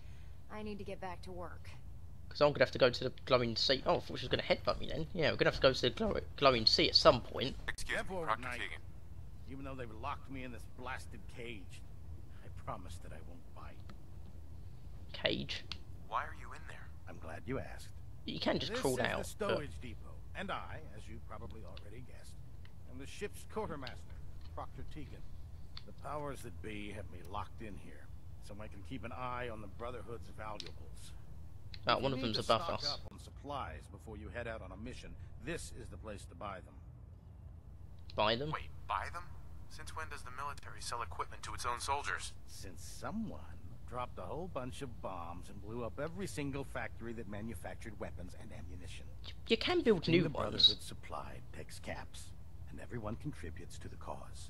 I need to get back to work. Because I'm going to have to go to the glowing sea. Oh, I thought she was going to headbutt me then. Yeah, we're going to have to go to the glowing sea at some point. Excuse me, Proctor Tegan. Even though they've locked me in this blasted cage, I promise that I won't bite. Cage? Why are you in there? I'm glad you asked. You can just crawl out. This is the stowage depot, and I, as you probably already guessed, am the ship's quartermaster, Proctor Tegan. The powers that be have me locked in here, so I can keep an eye on the Brotherhood's valuables. One of them's above us. Stock up on supplies before you head out on a mission. This is the place to buy them. buy them. Wait, buy them? Since when does the military sell equipment to its own soldiers? Since someone dropped a whole bunch of bombs and blew up every single factory that manufactured weapons and ammunition. You can build new the ones. Brotherhood supplied takes caps, and everyone contributes to the cause.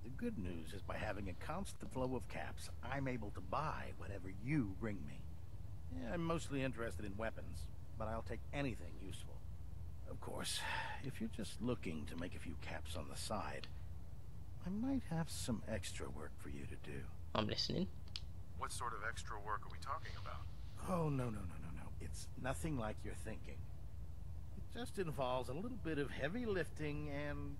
The good news is by having a constant flow of caps, I'm able to buy whatever you bring me. Yeah, I'm mostly interested in weapons, but I'll take anything useful. Of course, if you're just looking to make a few caps on the side, I might have some extra work for you to do. I'm listening. What sort of extra work are we talking about? Oh, no. It's nothing like you're thinking. It just involves a little bit of heavy lifting and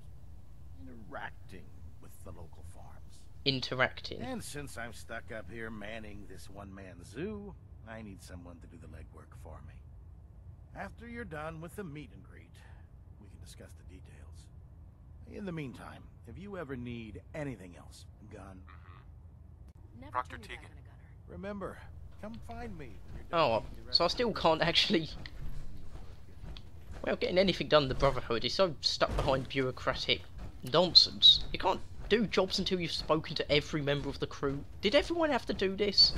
interacting with the local farms. Interacting? And since I'm stuck up here manning this one-man zoo, I need someone to do the legwork for me. After you're done with the meet and greet, we can discuss the details. In the meantime, if you ever need anything else, a gun... Proctor Tegan. Remember, come find me. Oh, so I still can't actually... Well, getting anything done in the Brotherhood is so stuck behind bureaucratic nonsense. You can't do jobs until you've spoken to every member of the crew. Did everyone have to do this?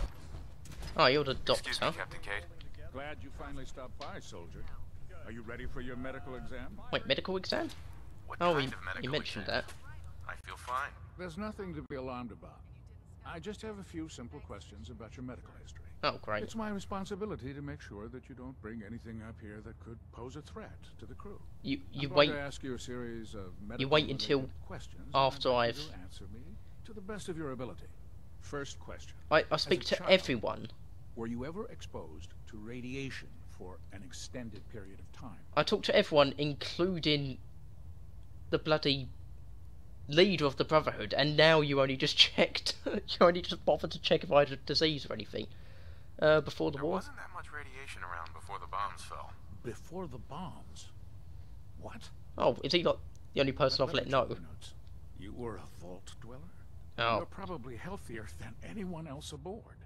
Oh, you're the doctor. Excuse me, Captain Cade. Glad you finally stopped by, soldier. Are you ready for your medical exam? Wait, medical exam? What Oh, kind of medical you mentioned exam? that. I feel fine. There's nothing to be alarmed about. I just have a few simple questions about your medical history. Oh, great. It's my responsibility to make sure that you don't bring anything up here that could pose a threat to the crew. You I'm wait. going to ask you a series of You wait until questions after I'd like I've. you to answer me to the best of your ability. First question. I speak to everyone. Were you ever exposed to radiation for an extended period of time? I talk to everyone, including the bloody leader of the Brotherhood, and now you only just checked. You only just bothered to check if I had a disease or anything before the war. There wasn't that much radiation around before the bombs fell. Before the bombs? What? Oh, is he not the only person I've let know? You were a vault dweller? Oh. You're probably healthier than anyone else aboard.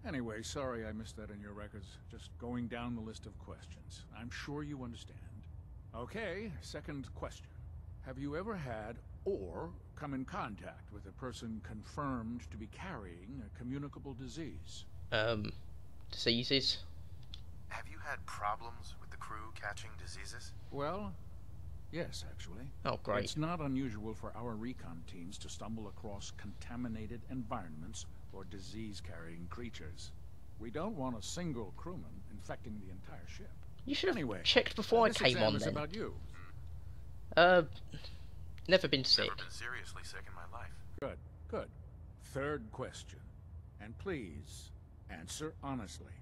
Anyway, sorry I missed that in your records. Just going down the list of questions. I'm sure you understand. Okay, second question. Have you ever had or come in contact with a person confirmed to be carrying a communicable disease? Diseases? Have you had problems with the crew catching diseases? Well, yes, actually. Oh, great. It's not unusual for our recon teams to stumble across contaminated environments or disease-carrying creatures. We don't want a single crewman infecting the entire ship. You should have anyway, checked before I this came exam on is then. about you. Never been sick. Never been seriously sick in my life. Good, good. Third question. And please, answer honestly.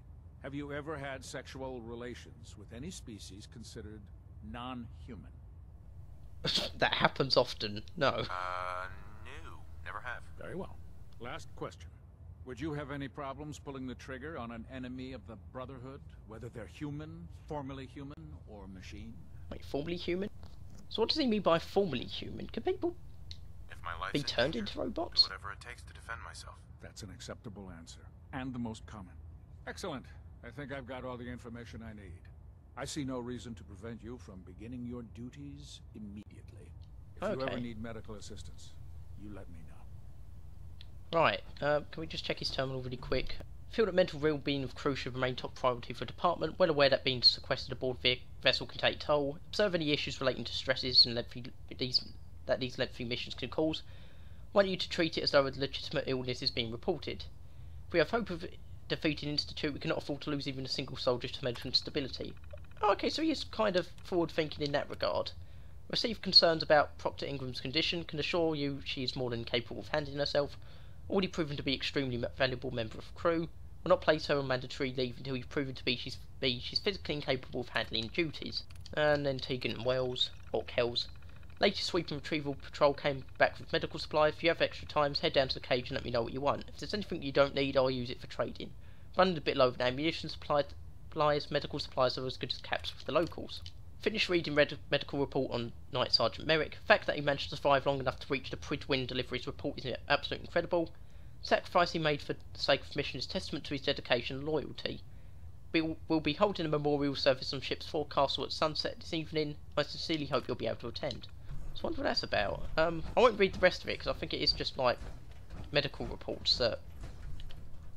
Have you ever had sexual relations with any species considered non-human? That happens often. No. No. Never have. Very well. Last question. Would you have any problems pulling the trigger on an enemy of the Brotherhood, whether they're human, formerly human, or machine? Wait, formerly human? So what does he mean by formerly human? Can people If my life's be in turned danger, into robots? do whatever it takes to defend myself. That's an acceptable answer, and the most common. Excellent. I think I've got all the information I need. I see no reason to prevent you from beginning your duties immediately. If you ever Okay. need medical assistance, you let me know. Right, can we just check his terminal really quick? Feel that mental well-being of crew should remain top priority for the department. Well aware that being sequestered aboard vessel can take toll. Observe any issues relating to stresses and these lengthy missions can cause. Want you to treat it as though a legitimate illness is being reported. If we have hope of defeating Institute, we cannot afford to lose even a single soldier to mental instability. Oh, okay, so he is kind of forward-thinking in that regard. Receive concerns about Proctor Ingram's condition. Can assure you she is more than capable of handling herself. Already proven to be extremely valuable member of crew. Will not place her on mandatory leave until you've proven to be she's physically incapable of handling duties. And then Tegan and Wells, or Kells. Latest sweep and retrieval patrol came back with medical supplies. If you have extra times, head down to the cage and let me know what you want. If there's anything you don't need, I'll use it for trading. Running a bit low with ammunition supplies, medical supplies are as good as caps with the locals. Finished reading medical report on Night Sergeant Merrick. The fact that he managed to survive long enough to reach the Prydwen deliveries report is absolutely incredible. The sacrifice he made for the sake of mission is testament to his dedication and loyalty. We'll be holding a memorial service on ship's forecastle at sunset this evening. I sincerely hope you'll be able to attend. I wonder what that's about. I won't read the rest of it, because I think it is just, like, medical reports that,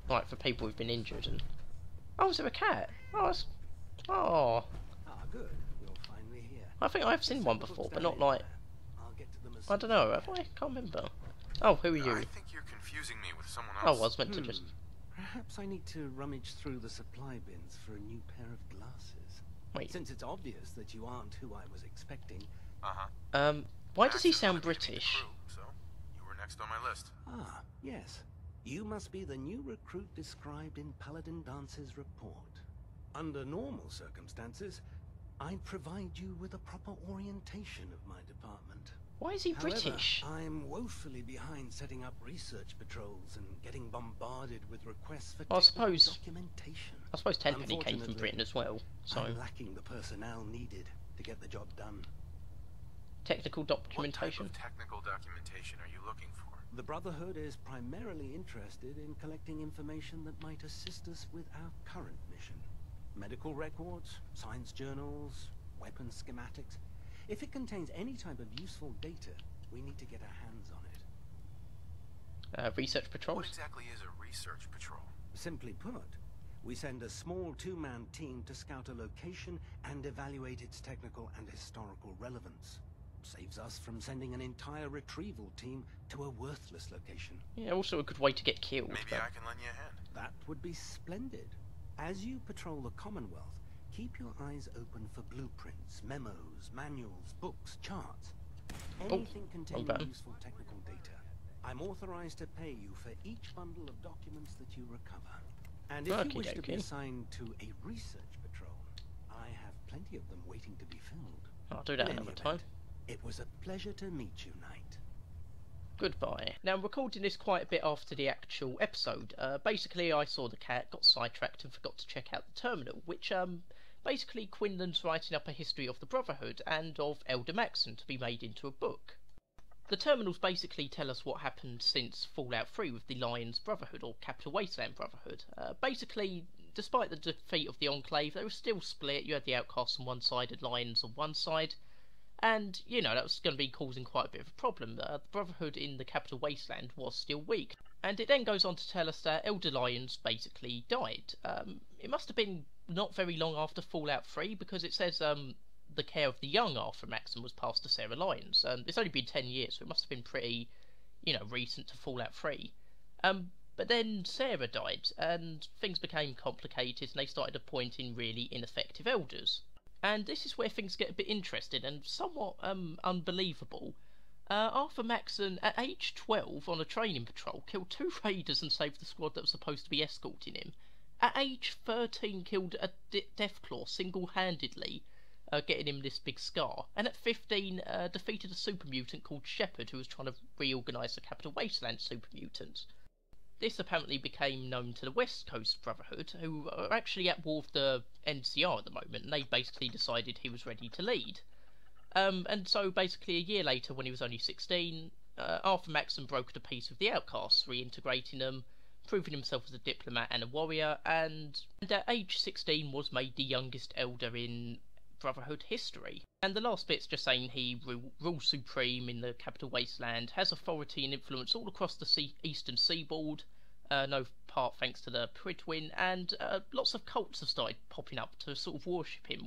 like, for people who've been injured and... Oh, is there a cat? Oh, that's... Oh. Ah, good. You're finally here. I think I've seen one before, but not, like... I don't know, have I? Can't remember. Oh, who are you? I think you're confusing me with someone Oh, else. I was meant to just... Perhaps I need to rummage through the supply bins for a new pair of glasses. Wait. Since it's obvious that you aren't who I was expecting. Why does he sound British? Crew, so you were next on my list. Ah, yes. You must be the new recruit described in Paladin Dance's report. Under normal circumstances, I'd provide you with a proper orientation of my department. Why is he British? However, I'm woefully behind setting up research patrols and getting bombarded with requests for documentation. I suppose Tenpenny came from Britain as well, so... I'm lacking the personnel needed to get the job done. Technical documentation? What type of technical documentation are you looking for? The Brotherhood is primarily interested in collecting information that might assist us with our current mission. Medical records, science journals, weapon schematics. If it contains any type of useful data, we need to get our hands on it. Research patrols? What exactly is a research patrol? Simply put, we send a small two-man team to scout a location and evaluate its technical and historical relevance. Saves us from sending an entire retrieval team to a worthless location. Yeah, also a good way to get killed. Maybe I can lend you a hand. That would be splendid. As you patrol the Commonwealth, keep your eyes open for blueprints, memos, manuals, books, charts. Anything containing useful technical data. I'm authorized to pay you for each bundle of documents that you recover. And if you wish to be assigned to a research patrol, I have plenty of them waiting to be filled. I'll do that another time. It was a pleasure to meet you, Knight. Goodbye. Now, I'm recording this quite a bit after the actual episode. Basically, I saw the cat, got sidetracked and forgot to check out the terminal, which, basically Quinlan's writing up a history of the Brotherhood and of Elder Maxson to be made into a book. The terminals basically tell us what happened since Fallout 3 with the Lions Brotherhood, or Capital Wasteland Brotherhood. Basically, despite the defeat of the Enclave, they were still split. You had the Outcasts on one side and Lions on one side. And, you know, that was going to be causing quite a bit of a problem. The Brotherhood in the Capital Wasteland was still weak. And it then goes on to tell us that Elder Lions basically died. It must have been not very long after Fallout 3, because it says the care of the young Arthur Maxson was passed to Sarah Lyons. It's only been 10 years, so it must have been pretty, you know, recent to Fallout 3. But then Sarah died, and things became complicated, and they started appointing really ineffective elders. And this is where things get a bit interesting and somewhat unbelievable. Arthur Maxson, at age 12 on a training patrol, killed 2 raiders and saved the squad that was supposed to be escorting him. At age 13, killed a Deathclaw single-handedly, getting him this big scar. And at 15, defeated a super mutant called Shepard, who was trying to reorganise the Capital Wasteland super mutants. This apparently became known to the West Coast Brotherhood, who are actually at war with the NCR at the moment, and they basically decided he was ready to lead. And so basically a year later, when he was only 16, Arthur Maxson brokered a peace with the Outcasts, reintegrating them, proving himself as a diplomat and a warrior, and at age 16 was made the youngest elder in Brotherhood history. And the last bit's just saying he rules supreme in the Capital Wasteland, has authority and influence all across the eastern seaboard, no part thanks to the Prydwen, and lots of cults have started popping up to sort of worship him,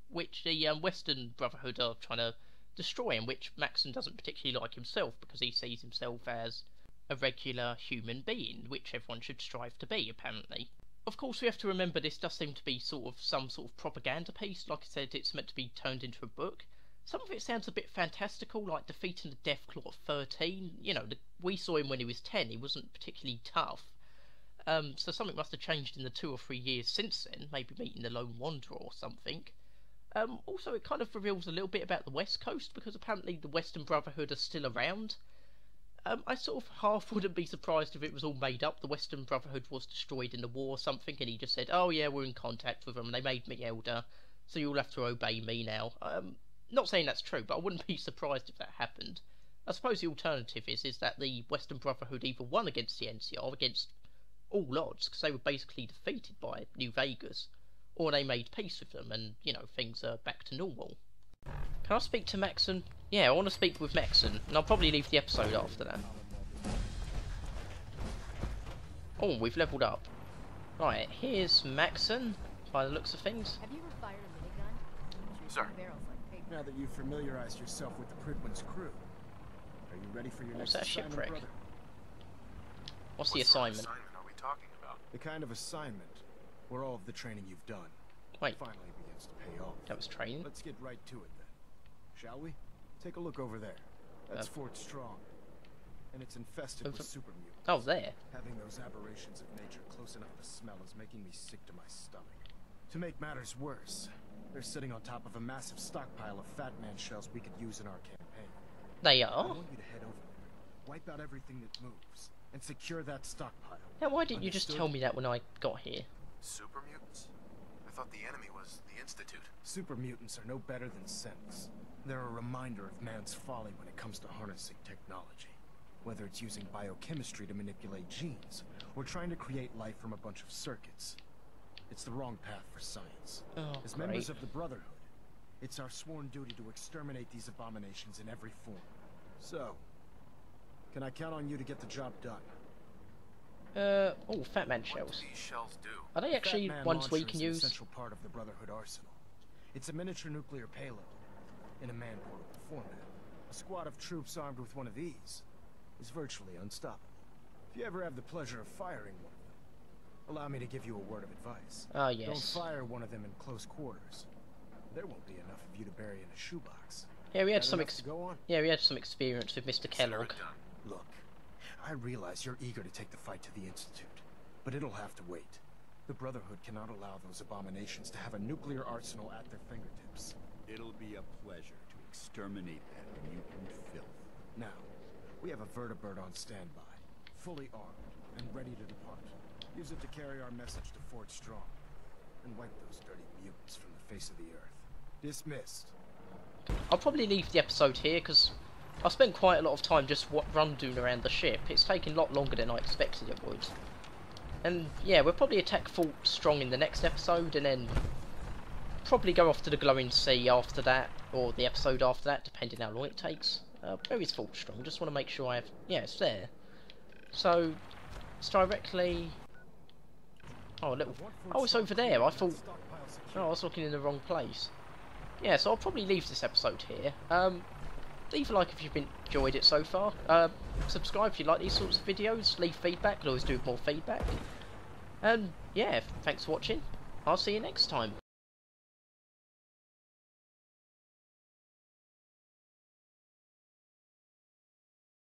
which the Western Brotherhood are trying to destroy, and which Maxson doesn't particularly like himself, because he sees himself as a regular human being, which everyone should strive to be, apparently. Of course, we have to remember this does seem to be some sort of propaganda piece. Like I said, it's meant to be turned into a book. Some of it sounds a bit fantastical, like defeating the Deathclaw at 13. You know, we saw him when he was 10. He wasn't particularly tough. So something must have changed in the 2 or 3 years since then. Maybe meeting the Lone Wanderer or something. Also, it kind of reveals a little bit about the West Coast, because apparently the Western Brotherhood are still around. I sort of half wouldn't be surprised if it was all made up. The Western Brotherhood was destroyed in the war or something, and he just said, oh yeah, we're in contact with them, they made me elder, so you'll have to obey me now. Not saying that's true, but I wouldn't be surprised if that happened. I suppose the alternative is that the Western Brotherhood either won against the NCR, against all odds, because they were basically defeated by New Vegas, or they made peace with them, and, you know, things are back to normal. Can I speak to Maxson? yeah, I want to speak with Maxson, and I'll probably leave the episode after that. Oh, we've leveled up. Right, here's Maxson, by the looks of things. Have you ever fired a minigun? Sir. Now that you've familiarized yourself with the Prydwen's crew, are you ready for your What's next that shipwreck? assignment, brother? What's the assignment? What assignment are we talking about? The kind of assignment where all of the training you've done Wait. finally begins to pay off. That was training? Let's get right to it then. Shall we? Take a look over there. That's Fort Strong. And it's infested with super mutants. Oh, there. Having those aberrations of nature close enough to smell is making me sick to my stomach. To make matters worse, they're sitting on top of a massive stockpile of Fat Man shells we could use in our campaign. They I are? want you to head over there, wipe out everything that moves, and secure that stockpile. Now, why didn't you just tell me that when I got here? Super mutants? I thought the enemy was the Institute. Super mutants are no better than synths. They're a reminder of man's folly when it comes to harnessing technology. Whether it's using biochemistry to manipulate genes, or trying to create life from a bunch of circuits. It's the wrong path for science. Oh, As great. members of the Brotherhood, it's our sworn duty to exterminate these abominations in every form. So, can I count on you to get the job done? Oh, Fat Man shells. What do these shells do? Are they actually Fat Man ones we launcher can is an use? essential part of the Brotherhood arsenal. It's a miniature nuclear payload in a man-portable format. A squad of troops armed with one of these is virtually unstoppable. If you ever have the pleasure of firing one of them, allow me to give you a word of advice. Ah, yes. Don't fire one of them in close quarters. There won't be enough of you to bury in a shoebox. Yeah, we had That some enough to go on? yeah, we had some experience with Mr. Kellogg. Look, I realize you're eager to take the fight to the Institute, but it'll have to wait. The Brotherhood cannot allow those abominations to have a nuclear arsenal at their fingertips. It'll be a pleasure to exterminate that mutant filth. Now, we have a vertibird on standby, fully armed and ready to depart. Use it to carry our message to Fort Strong, and wipe those dirty mutants from the face of the earth. Dismissed. I'll probably leave the episode here because I spent quite a lot of time just run-doing around the ship. It's taken a lot longer than I expected it would. And yeah, we'll probably attack Fort Strong in the next episode, and then probably go off to the Glowing Sea after that, or the episode after that, depending how long it takes. Where is Fort Strong? Just want to make sure I have... yeah, it's there. So, it's directly... oh, a little... oh, it's over there. I thought... oh, I was looking in the wrong place. Yeah, so I'll probably leave this episode here. Leave a like if you've enjoyed it so far. Subscribe if you like these sorts of videos. Leave feedback. I'll always do more feedback. And yeah, thanks for watching. I'll see you next time.